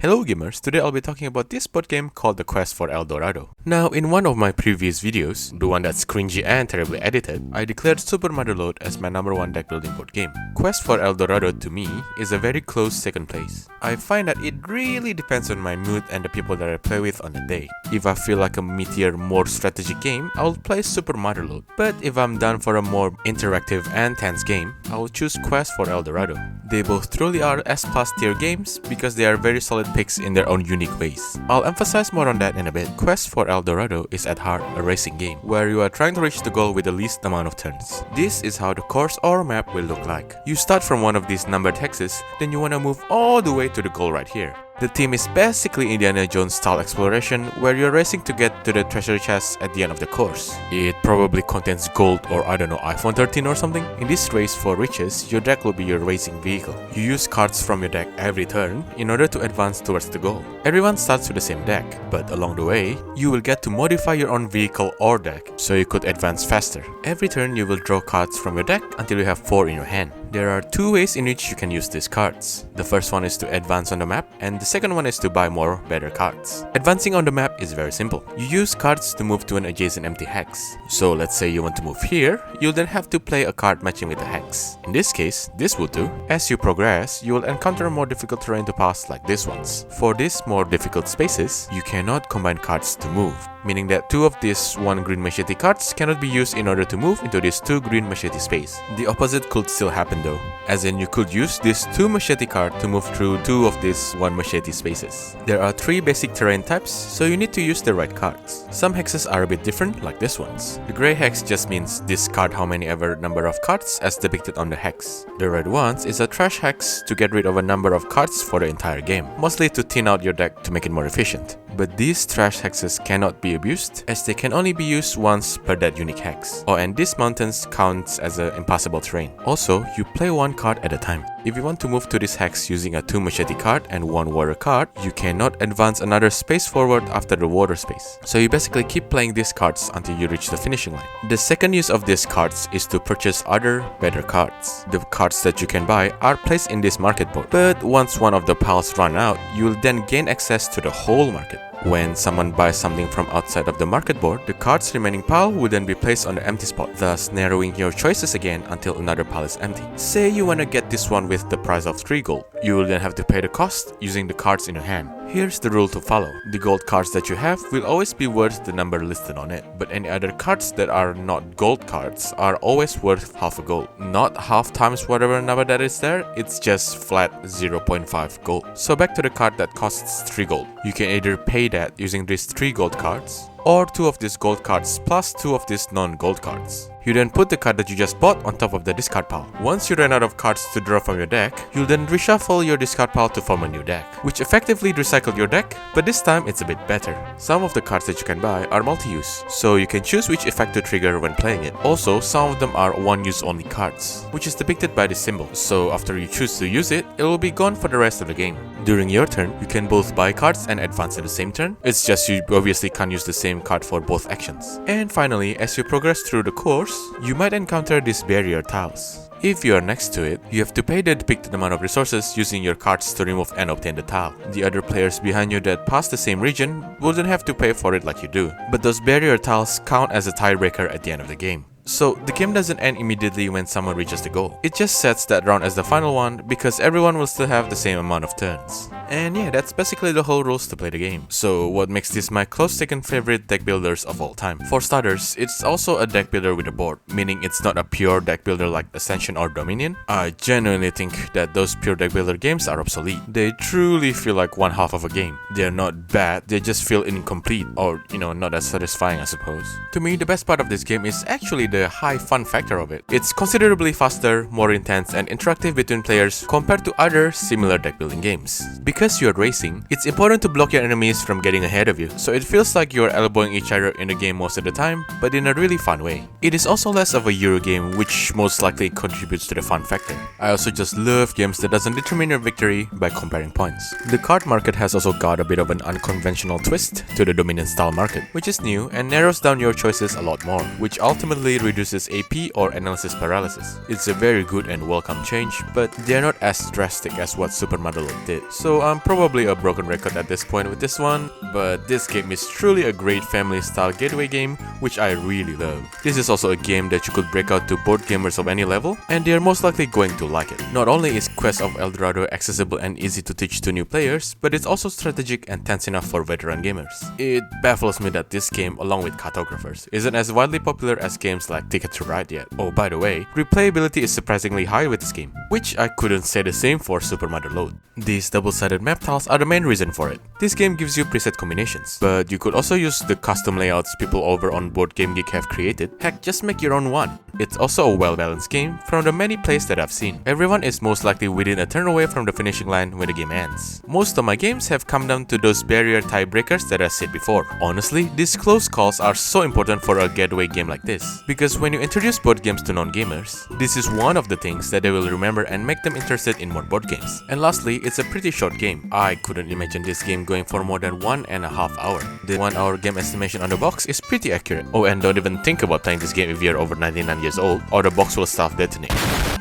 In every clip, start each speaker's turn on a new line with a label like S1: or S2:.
S1: Hello gamers, today I'll be talking about this board game called The Quest for El Dorado. Now, in one of my previous videos, the one that's cringy and terribly edited, I declared Super Motherload as my number one deck building board game. Quest for El Dorado to me is a very close second place. I find that it really depends on my mood and the people that I play with on the day. If I feel like a meatier, more strategic game, I'll play Super Motherload. But if I'm down for a more interactive and tense game, I will choose Quest for El Dorado. They both truly are S+ tier games because they are very solid picks in their own unique ways. I'll emphasize more on that in a bit. Quest for El Dorado is at heart a racing game, where you are trying to reach the goal with the least amount of turns. This is how the course or map will look like. You start from one of these numbered hexes, then you wanna move all the way to the goal right here. The theme is basically Indiana Jones style exploration where you're racing to get to the treasure chest at the end of the course. It probably contains gold or I don't know, iPhone 13 or something. In this race for riches, your deck will be your racing vehicle. You use cards from your deck every turn in order to advance towards the goal. Everyone starts with the same deck, but along the way, you will get to modify your own vehicle or deck so you could advance faster. Every turn you will draw cards from your deck until you have 4 in your hand. There are 2 ways in which you can use these cards. The first one is to advance on the map, and the second one is to buy more better cards. Advancing on the map is very simple. You use cards to move to an adjacent empty hex. So let's say you want to move here, you'll then have to play a card matching with the hex. In this case, this will do. As you progress, you will encounter more difficult terrain to pass like this ones. For these more difficult spaces, you cannot combine cards to move, meaning that 2 of these 1 green machete cards cannot be used in order to move into this 2 green machete space. The opposite could still happen though, as in you could use this 2 machete card to move through 2 of these 1 machete spaces. There are 3 basic terrain types, so you need to use the right cards. Some hexes are a bit different, like this ones. The grey hex just means discard how many ever number of cards as depicted on the hex. The red ones is a trash hex to get rid of a number of cards for the entire game, mostly to thin out your deck to make it more efficient. But these trash hexes cannot be abused, as they can only be used once per that unique hex. Oh, and these mountains counts as an impassable terrain. Also, you play 1 card at a time. If you want to move to this hex using a 2 machete card and 1 water card, you cannot advance another space forward after the water space. So you basically keep playing these cards until you reach the finishing line. The second use of these cards is to purchase other, better cards. The cards that you can buy are placed in this market board, but once one of the piles run out, you will then gain access to the whole market. When someone buys something from outside of the market board, the card's remaining pile will then be placed on the empty spot, thus narrowing your choices again until another pile is empty. Say you wanna get this one with the price of 3 gold. You will then have to pay the cost using the cards in your hand. Here's the rule to follow. The gold cards that you have will always be worth the number listed on it, but any other cards that are not gold cards are always worth half a gold. Not half times whatever number that is there, it's just flat 0.5 gold. So back to the card that costs 3 gold. You can either pay that using these 3 gold cards, or 2 of these gold cards plus 2 of these non-gold cards. You then put the card that you just bought on top of the discard pile. Once you run out of cards to draw from your deck, you'll then reshuffle your discard pile to form a new deck, which effectively recycled your deck, but this time it's a bit better. Some of the cards that you can buy are multi-use, so you can choose which effect to trigger when playing it. Also, some of them are one-use only cards, which is depicted by this symbol, so after you choose to use it, it will be gone for the rest of the game. During your turn, you can both buy cards and advance at the same turn. It's just you obviously can't use the same card for both actions. And finally, as you progress through the course, you might encounter these barrier tiles. If you are next to it, you have to pay the depicted amount of resources using your cards to remove and obtain the tile. The other players behind you that pass the same region wouldn't have to pay for it like you do, but those barrier tiles count as a tiebreaker at the end of the game. So the game doesn't end immediately when someone reaches the goal. It just sets that round as the final one because everyone will still have the same amount of turns. And yeah, that's basically the whole rules to play the game. So what makes this my close second favorite deck builders of all time? For starters, it's also a deck builder with a board, meaning it's not a pure deck builder like Ascension or Dominion. I genuinely think that those pure deck builder games are obsolete. They truly feel like one half of a game. They're not bad, they just feel incomplete, or not as satisfying I suppose. To me, the best part of this game is actually the high fun factor of it. It's considerably faster, more intense and interactive between players compared to other similar deck building games. Because you're racing, it's important to block your enemies from getting ahead of you, so it feels like you're elbowing each other in the game most of the time, but in a really fun way. It is also less of a Euro game, which most likely contributes to the fun factor. I also just love games that doesn't determine your victory by comparing points. The card market has also got a bit of an unconventional twist to the Dominion style market, which is new and narrows down your choices a lot more, which ultimately it reduces AP or analysis paralysis. It's a very good and welcome change, but they're not as drastic as what Super Motherload did. So I'm probably a broken record at this point with this one, but this game is truly a great family style gateway game, which I really love. This is also a game that you could break out to board gamers of any level, and they're most likely going to like it. Not only is Quest of El Dorado accessible and easy to teach to new players, but it's also strategic and tense enough for veteran gamers. It baffles me that this game, along with Cartographers, isn't as widely popular as games like Ticket to Ride yet. Oh, by the way, replayability is surprisingly high with this game, which I couldn't say the same for Super Motherload. These double-sided map tiles are the main reason for it. This game gives you preset combinations, but you could also use the custom layouts people over on Board Game Geek have created. Heck, just make your own one. It's also a well-balanced game from the many plays that I've seen. Everyone is most likely within a turn away from the finishing line when the game ends. Most of my games have come down to those barrier tiebreakers that I said before. Honestly, these close calls are so important for a gateway game like this, because when you introduce board games to non-gamers, this is one of the things that they will remember and make them interested in more board games. And lastly, it's a pretty short game. I couldn't imagine this game going for more than 1.5 hours. The 1 hour game estimation on the box is pretty accurate. Oh, and don't even think about playing this game if you're over 99 years old, or the box will self-detonate.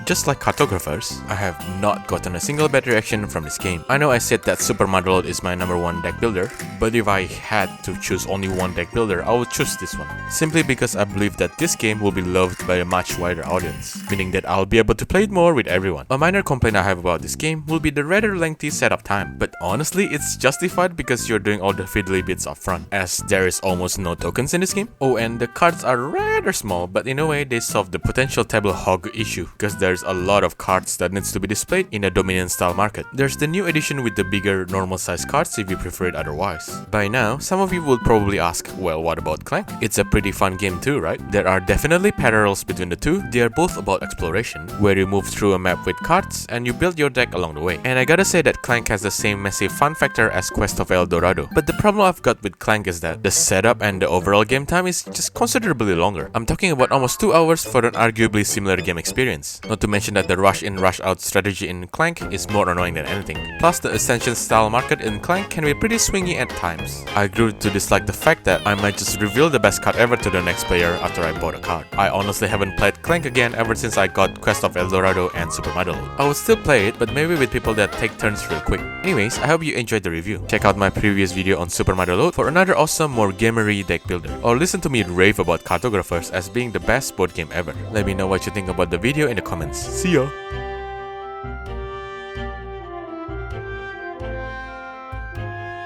S1: Just like Cartographers, I have not gotten a single bad reaction from this game. I know I said that Super Motherload is my #1 deck builder, but if I had to choose only one deck builder, I would choose this one. Simply because I believe that this game will be loved by a much wider audience, meaning that I'll be able to play it more with everyone. A minor complaint I have about this game will be the rather lengthy setup time, but honestly it's justified because you're doing all the fiddly bits up front, as there is almost no tokens in this game. Oh, and the cards are rather small, but in a way they solve the potential table hog issue, because there's a lot of cards that needs to be displayed in a Dominion style market. There's the new edition with the bigger normal size cards if you prefer it otherwise. By now, some of you will probably ask, well, what about Clank? It's a pretty fun game too, right? There are definitely parallels between the two. They are both about exploration, where you move through a map with cards and you build your deck along the way. And I gotta say that Clank has the same massive fun factor as Quest of El Dorado. But the problem I've got with Clank is that the setup and the overall game time is just considerably longer. I'm talking about almost 2 hours for an arguably similar game experience. Not to mention that the rush in rush out strategy in Clank is more annoying than anything. Plus the Ascension style market in Clank can be pretty swingy at times. I grew to dislike the fact that I might just reveal the best card ever to the next player after I bought a card. I honestly haven't played Clank again ever since I got Quest of El Dorado and Super Motherload. I would still play it, but maybe with people that take turns real quick. Anyways, I hope you enjoyed the review. Check out my previous video on Super Motherload for another awesome, more gamery deck builder. Or listen to me rave about Cartographers as being the best board game ever. Let me know what you think about the video in the comments. See ya!